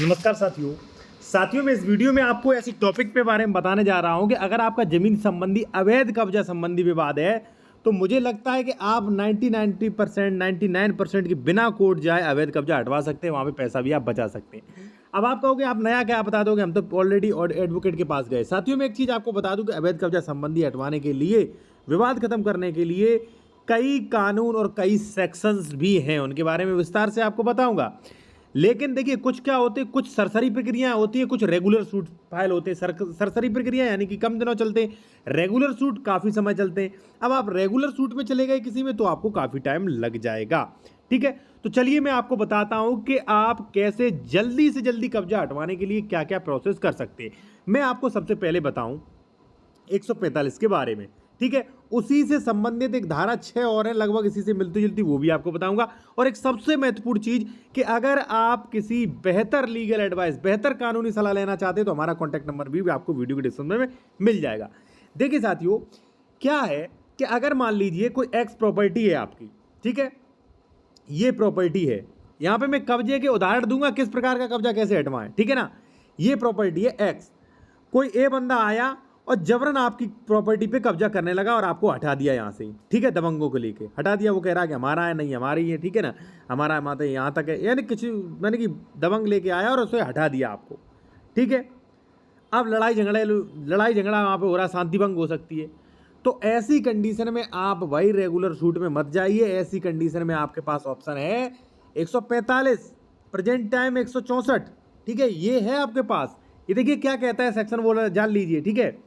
नमस्कार साथियों मैं इस वीडियो में आपको ऐसी टॉपिक पे बारे में बताने जा रहा हूं कि अगर आपका ज़मीन संबंधी अवैध कब्जा संबंधी विवाद है तो मुझे लगता है कि आप 99% की बिना कोर्ट जाए अवैध कब्जा हटवा सकते हैं। वहाँ पे पैसा भी आप बचा सकते हैं। अब आप कहोगे आप नया क्या बता दोगे, हम तो ऑलरेडी एडवोकेट के पास गए। साथियों में एक चीज़ आपको बता दूं कि अवैध कब्जा संबंधी हटवाने के लिए, विवाद खत्म करने के लिए कई कानून और कई सेक्शंस भी हैं, उनके बारे में विस्तार से आपको बताऊंगा। लेकिन देखिए कुछ क्या होते हैं, कुछ सरसरी प्रक्रियाएं होती है, कुछ रेगुलर सूट फाइल होते हैं। सरसरी प्रक्रिया यानी कि कम दिनों चलते हैं, रेगुलर सूट काफ़ी समय चलते हैं। अब आप रेगुलर सूट में चले गए किसी में तो आपको काफ़ी टाइम लग जाएगा। ठीक है, तो चलिए मैं आपको बताता हूं कि आप कैसे जल्दी से जल्दी कब्जा हटवाने के लिए क्या क्या प्रोसेस कर सकते हैं। मैं आपको सबसे पहले बताऊं 145 के बारे में। ठीक है, उसी से संबंधित एक धारा 6 और है लगभग इसी से मिलती जुलती, वो भी आपको बताऊंगा। और एक सबसे महत्वपूर्ण चीज कि अगर आप किसी बेहतर लीगल एडवाइस, बेहतर कानूनी सलाह लेना चाहते हैं तो हमारा कॉन्टैक्ट नंबर भी आपको वीडियो के डिस्क्रिप्शन में मिल जाएगा। देखिए साथियों, क्या है कि अगर मान लीजिए कोई एक्स प्रॉपर्टी है आपकी, ठीक है, ये प्रॉपर्टी है, यहां पे मैं कब्जे के उदाहरण दूंगा किस प्रकार का कब्जा कैसे हटवाएं। ठीक है ना, ये प्रॉपर्टी है एक्स, कोई ए बंदा आया और जबरन आपकी प्रॉपर्टी पे कब्जा करने लगा और आपको हटा दिया यहाँ से। ठीक है, दबंगों को लेके हटा दिया। वो कह रहा है कि हमारा है, नहीं हमारी है। ठीक है ना, हमारा माता यहाँ तक है, यानी कुछ मैंने कि दबंग लेके आया और उसे हटा दिया आपको। ठीक है, अब लड़ाई झगड़ा वहाँ पे हो रहा, शांति भंग हो सकती है। तो ऐसी कंडीशन में आप भाई रेगुलर सूट में मत जाइए। ऐसी कंडीशन में आपके पास ऑप्शन है 145, प्रेजेंट टाइम 164। ठीक है, ये है आपके पास। ये देखिए क्या कहता है सेक्शन, वो जान लीजिए। ठीक है,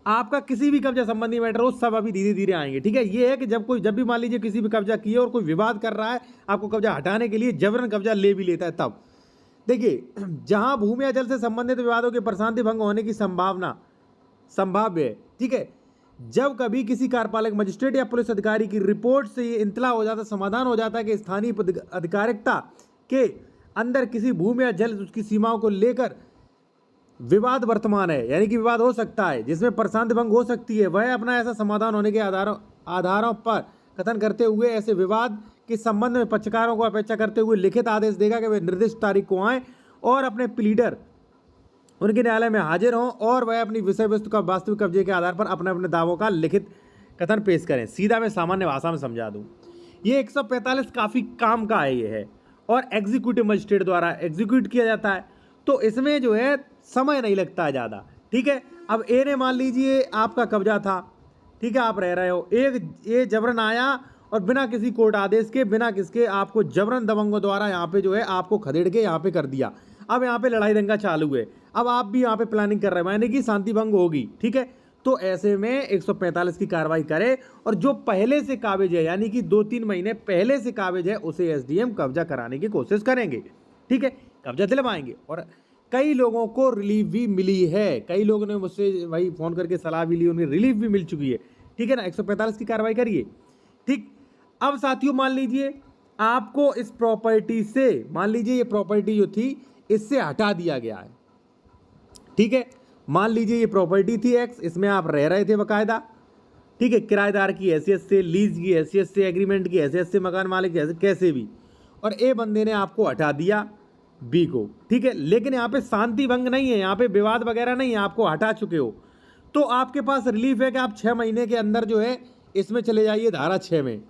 आपका किसी भी कब्जा संबंधी मैटर हो सब अभी धीरे धीरे आएंगे। ठीक है, ये है कि जब भी मान लीजिए किसी भी कब्जा किए और कोई विवाद कर रहा है, आपको कब्जा हटाने के लिए जबरन कब्जा ले भी लेता है, तब देखिए जहां भूमि या जल से संबंधित विवादों के प्रशांति भंग होने की संभाव्य है। ठीक है, जब कभी किसी कार्यपालक मजिस्ट्रेट या पुलिस अधिकारी की रिपोर्ट से ये इंतला हो जाता, समाधान हो जाता है कि स्थानीय अधिकारिकता के अंदर किसी भूमि या जल उसकी सीमाओं को लेकर विवाद वर्तमान है, यानी कि विवाद हो सकता है जिसमें प्रशांति भंग हो सकती है, वह अपना ऐसा समाधान होने के आधारों पर कथन करते हुए ऐसे विवाद के संबंध में पक्षकारों को अपेक्षा करते हुए लिखित आदेश देगा कि वे निर्दिष्ट तारीख को आएं और अपने प्लीडर उनके न्यायालय में हाजिर हों और वह अपनी विषय वस्तु का वास्तविक कब्जे के आधार पर अपने अपने दावों का लिखित कथन पेश करें। सीधा मैं सामान्य भाषा में समझा दूं, ये 145 काफ़ी काम का है, ये है, और एग्जीक्यूटिव मजिस्ट्रेट द्वारा एग्जीक्यूट किया जाता है, तो इसमें जो है समय नहीं लगता है ज़्यादा। ठीक है, अब ए ने मान लीजिए आपका कब्जा था, ठीक है, आप रह रहे हो, ए जबरन आया और बिना किसी कोर्ट आदेश के, बिना किसके आपको जबरन दबंगों द्वारा यहाँ पे जो है आपको खदेड़ के यहाँ पे कर दिया। अब यहाँ पे लड़ाई दंगा चालू है, अब आप भी यहाँ पे प्लानिंग कर रहे हैं, यानी कि शांति भंग होगी। ठीक है, तो ऐसे में 145 की कार्रवाई करे और जो पहले से काबिज है, यानी कि 2-3 महीने पहले से काबिज है, उसे एसडीएम कब्जा कराने की कोशिश करेंगे। ठीक है, कब्जा दिलवाएंगे। और कई लोगों को रिलीफ भी मिली है, कई लोगों ने मुझसे वही फ़ोन करके सलाह भी ली, उन्हें रिलीफ भी मिल चुकी है। ठीक है ना, 145 की कार्रवाई करिए। ठीक, अब साथियों मान लीजिए आपको इस प्रॉपर्टी से, मान लीजिए ये प्रॉपर्टी जो थी इससे हटा दिया गया है। ठीक है, मान लीजिए ये प्रॉपर्टी थी एक्स, इसमें आप रह रहे थे बकायदा। ठीक है, किराएदार की हैसियत से, लीज की हैसियत से, एग्रीमेंट की हैसियत से, मकान मालिक की कैसे भी, और ए बंदे ने आपको हटा दिया बी को। ठीक है, लेकिन यहाँ पे शांति भंग नहीं है, यहाँ पे विवाद वगैरह नहीं है, आपको हटा चुके हो, तो आपके पास रिलीफ है कि आप 6 महीने के अंदर जो है इसमें चले जाइए धारा 6 में।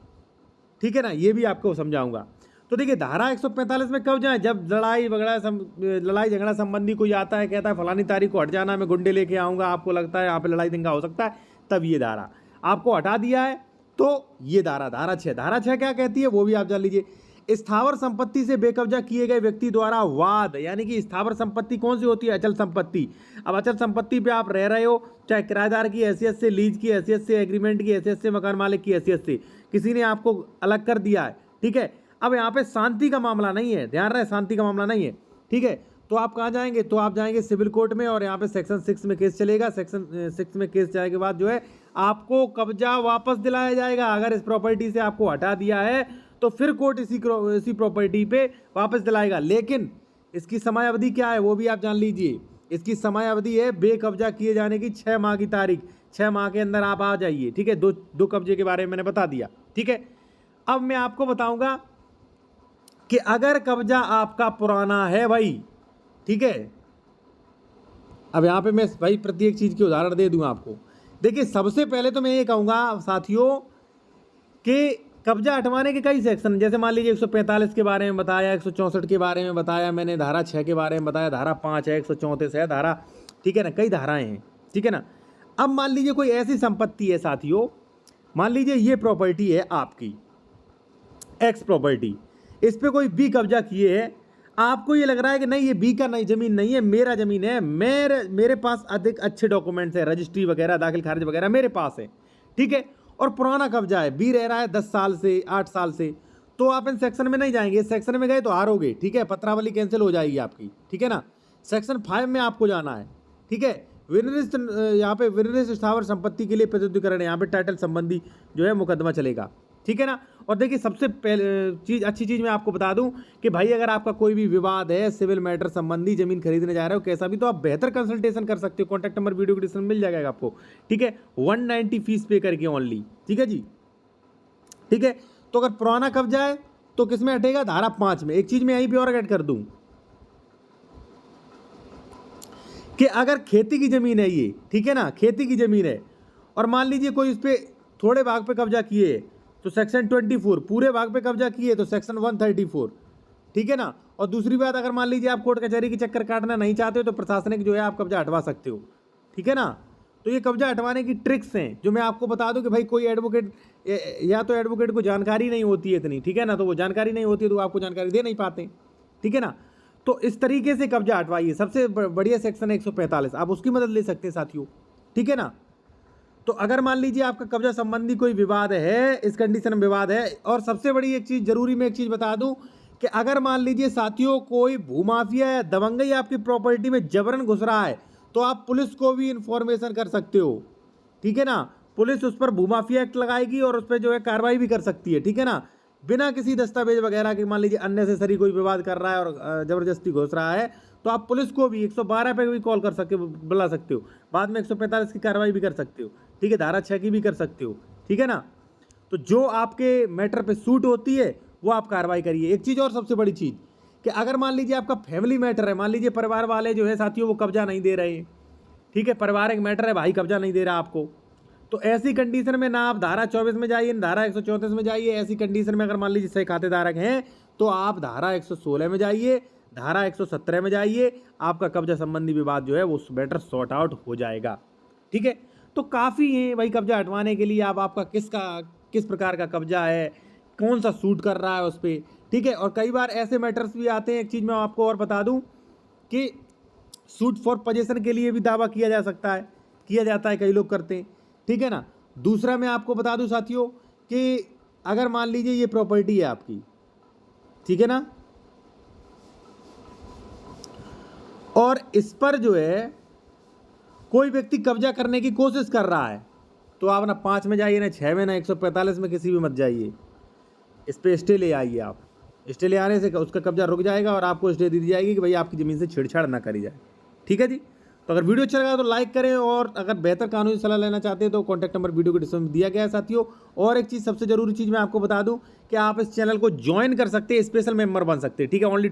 ठीक है ना, ये भी आपको समझाऊंगा। तो देखिए धारा 145 में कब जाए, जब लड़ाई झगड़ा संबंधी कोई आता है, कहता है फलानी तारीख को हट जाना, मैं गुंडे लेके आऊँगा, आपको लगता है यहाँ पे लड़ाई दंगा हो सकता है, तब ये धारा आपको हटा दिया है, तो ये धारा 6 क्या कहती है वो भी आप जान लीजिए। स्थावर संपत्ति से बेकब्जा किए गए व्यक्ति द्वारा वाद, यानी कि स्थावर संपत्ति कौन सी होती है, अचल संपत्ति। अब अचल संपत्ति पे आप रह रहे हो, चाहे किराएदार की हैसियत से, लीज की हैसियत से, एग्रीमेंट की हैसियत से, मकान मालिक की हैसियत से, किसी ने आपको अलग कर दिया है। ठीक है, अब यहाँ पे शांति का मामला नहीं है, ध्यान रहे, शांति का मामला नहीं है। ठीक है, तो आप कहाँ जाएंगे, तो आप जाएंगे सिविल कोर्ट में, और यहाँ पे सेक्शन 6 में केस चलेगा। सेक्शन 6 में केस जाने के बाद जो है आपको कब्जा वापस दिलाया जाएगा। अगर इस प्रॉपर्टी से आपको हटा दिया है तो फिर कोर्ट इसी प्रॉपर्टी पे वापस दिलाएगा। लेकिन इसकी समय अवधि क्या है वो भी आप जान लीजिए। इसकी समय अवधि है बेकब्जा किए जाने की 6 माह की तारीख, 6 माह के अंदर आप आ जाइए। ठीक है, दो कब्जे के बारे में मैंने बता दिया। ठीक है, अब मैं आपको बताऊंगा कि अगर कब्जा आपका पुराना है भाई, ठीक है। अब यहाँ पे मैं भाई प्रत्येक चीज़ की उदाहरण दे दूँ आपको। देखिए सबसे पहले तो मैं ये कहूँगा साथियों कि कब्जा हटवाने के कई सेक्शन, जैसे मान लीजिए 145 के बारे में बताया, 164 के बारे में बताया मैंने, धारा 6 के बारे में बताया, धारा 5 है, 134 है धारा, ठीक है ना, कई धाराएं हैं, ठीक है ना। अब मान लीजिए कोई ऐसी संपत्ति है साथियों, मान लीजिए ये प्रॉपर्टी है आपकी एक्स प्रॉपर्टी, इस पे कोई बी कब्जा किए है, आपको ये लग रहा है कि नहीं ये बी का नहीं ज़मीन नहीं है, मेरा ज़मीन है, मेरे पास अधिक अच्छे डॉक्यूमेंट्स है, रजिस्ट्री वगैरह दाखिल खारिज वगैरह मेरे पास है, ठीक है, और पुराना कब्जा है, बी रह रहा है 10 साल से 8 साल से, तो आप इन सेक्शन में नहीं जाएंगे, इस सेक्शन में गए तो हारोगे, ठीक है, पत्रावली कैंसिल हो जाएगी आपकी, ठीक है ना। सेक्शन 5 में आपको जाना है, ठीक है। विनिर्दिष्ट यहाँ पे विनिर्दिष्ट स्थावर संपत्ति के लिए प्रस्तुतिकरण, यहाँ पे टाइटल संबंधी जो है मुकदमा चलेगा, ठीक है ना। और देखिए सबसे पहले अच्छी चीज़ मैं आपको बता दूं कि भाई अगर आपका कोई भी विवाद है सिविल मैटर संबंधी, जमीन खरीदने जा रहे हो कैसा भी, तो आप बेहतर कंसल्टेशन कर सकते हो। कॉन्टैक्ट नंबर वीडियो के डिस्क्रिप्शन में मिल जाएगा आपको, ठीक है, 190 फीस पे करके ओनली, ठीक है जी, ठीक है। तो अगर पुराना कब्जा है तो किस में हटेगा, धारा 5 में। एक चीज़ मैं यहीं पर और ऐड कर दूँ कि अगर खेती की ज़मीन है ये, ठीक है ना, खेती की ज़मीन है और मान लीजिए कोई इस पर थोड़े भाग पे कब्जा किए तो सेक्शन 24, पूरे भाग पे कब्जा किए तो सेक्शन 134, ठीक है ना। और दूसरी बात, अगर मान लीजिए आप कोर्ट कचहरी के चक्कर काटना नहीं चाहते हो तो प्रशासनिक जो है आप कब्जा हटवा सकते हो, ठीक है ना। तो ये कब्जा हटवाने की ट्रिक्स हैं जो मैं आपको बता दूं कि भाई कोई एडवोकेट या तो एडवोकेट को जानकारी नहीं होती है इतनी, ठीक है ना, तो वो जानकारी नहीं होती है तो आपको जानकारी दे नहीं पाते, ठीक है ना। तो इस तरीके से कब्जा हटवाइए। सबसे बढ़िया सेक्शन है 145, आप उसकी मदद ले सकते हैं साथियों, ठीक है ना। तो अगर मान लीजिए आपका कब्जा संबंधी कोई विवाद है, इस कंडीशन में विवाद है, और सबसे बड़ी एक चीज़ जरूरी मैं एक चीज़ बता दूं कि अगर मान लीजिए साथियों कोई भूमाफिया या दबंगई आपकी प्रॉपर्टी में जबरन घुस रहा है तो आप पुलिस को भी इंफॉर्मेशन कर सकते हो, ठीक है ना। पुलिस उस पर भूमाफिया एक्ट लगाएगी और उस पर जो है कार्रवाई भी कर सकती है, ठीक है ना, बिना किसी दस्तावेज वगैरह के। मान लीजिए अननेसेसरी कोई विवाद कर रहा है और ज़बरदस्ती घुस रहा है तो आप पुलिस को भी 112 पे भी कॉल कर सकते हो, बुला सकते हो, बाद में 145 की कार्रवाई भी कर सकते हो, ठीक है, धारा 6 की भी कर सकते हो, ठीक है ना। तो जो आपके मैटर पे सूट होती है वो आप कार्रवाई करिए। एक चीज़ और सबसे बड़ी चीज़ कि अगर मान लीजिए आपका फैमिली मैटर है, मान लीजिए परिवार वाले जो है साथियों वो कब्जा नहीं दे रहे हैं, ठीक है, पारिवारिक मैटर है, भाई कब्जा नहीं दे रहा आपको, तो ऐसी कंडीशन में ना आप धारा 24 में जाइए ना धारा 134 में जाइए। ऐसी कंडीशन में अगर मान लीजिए सही खातेदारक हैं तो आप धारा 116 में जाइए, धारा 117 में जाइए, आपका कब्जा संबंधी विवाद जो है वो मैटर सॉर्ट आउट हो जाएगा, ठीक है। तो काफ़ी है भाई कब्जा हटवाने के लिए। आपका किस प्रकार का कब्जा है, कौन सा सूट कर रहा है उस पर, ठीक है। और कई बार ऐसे मैटर्स भी आते हैं, एक चीज़ मैं आपको और बता दूं कि सूट फॉर पोजीशन के लिए भी दावा किया जा सकता है, किया जाता है, कई लोग करते हैं, ठीक है ना। दूसरा मैं आपको बता दूं साथियों कि अगर मान लीजिए ये प्रॉपर्टी है आपकी, ठीक है ना, और इस पर जो है कोई व्यक्ति कब्जा करने की कोशिश कर रहा है तो आप ना 5 में जाइए, ना 6 में, ना 145 में, किसी भी मत जाइए, इस पर स्टे ले आइए। आप स्टे ले आने से उसका कब्जा रुक जाएगा और आपको स्टे दे दी जाएगी कि भाई आपकी ज़मीन से छेड़छाड़ ना करी जाए, ठीक है जी। तो अगर वीडियो अच्छा लगा तो लाइक करें, और अगर बेहतर कानूनी सलाह लेना चाहते हैं तो कॉन्टैक्ट नंबर वीडियो के डिस्क्रिप्शन में दिया गया है साथियों। और एक चीज़, सबसे जरूरी चीज़ मैं आपको बता दूं कि आप इस चैनल को ज्वाइन कर सकते हैं, स्पेशल मेंबर बन सकते हैं, ठीक है, ओनली